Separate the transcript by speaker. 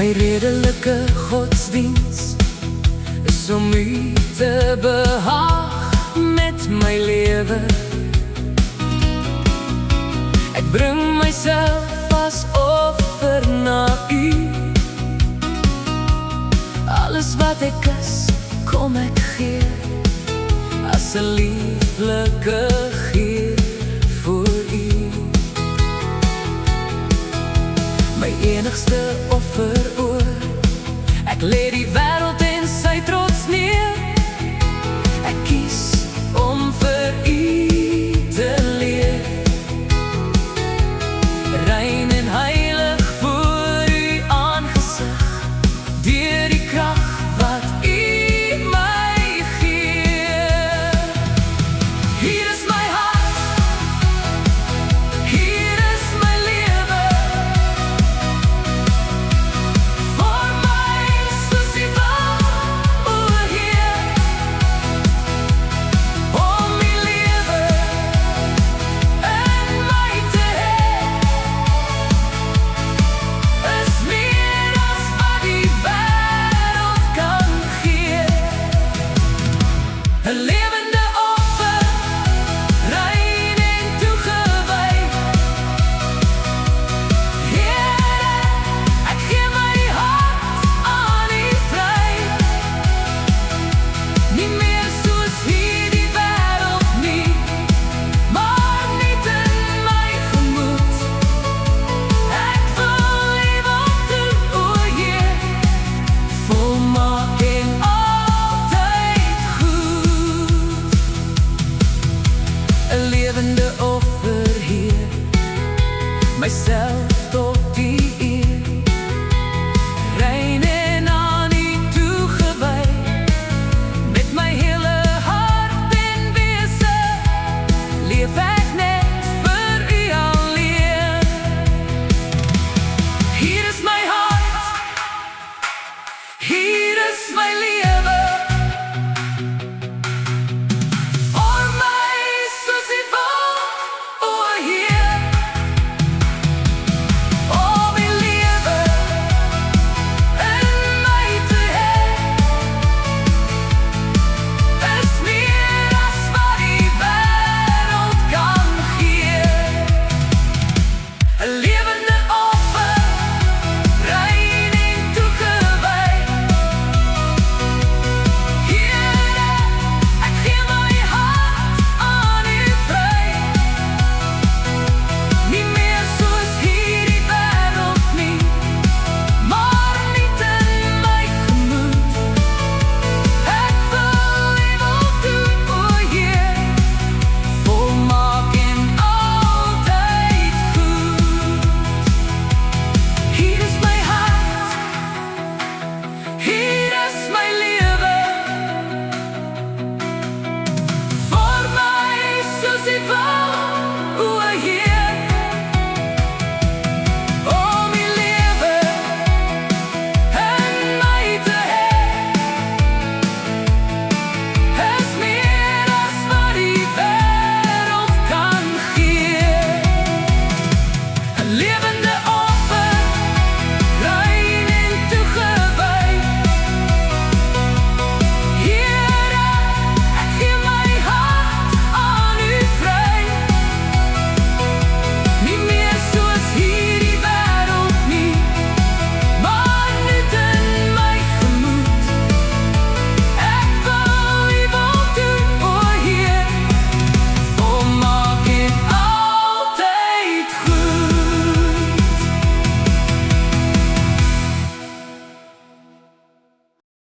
Speaker 1: My redelike godsdienst is om U te behaag met my lewe. Ek bring myself as offer na U. Alles wat ek is, kom ek gee as 'n lieflike gier voor U. My enigste offer oor, ek lê die wêreld en sy trots neer. Ek kies om vir U te leef, rein en heilig voor U aangesig, deur die krag wat U my gee. Hier is my hart, hier is my lewe, vir my soos U wil, o Heer. Om U lewe in my te hê, is meer as wat die wêreld kan gee. 'n lewende offer, rein en toegewy. Here, ek gee my hart aan U vry. Nie meer soos hierdie wêreld nie, maar net in my gemoed. Ek wil U wil doen, o Heer, volmaak en altyd goed. 'n lewende offer, Heer, myself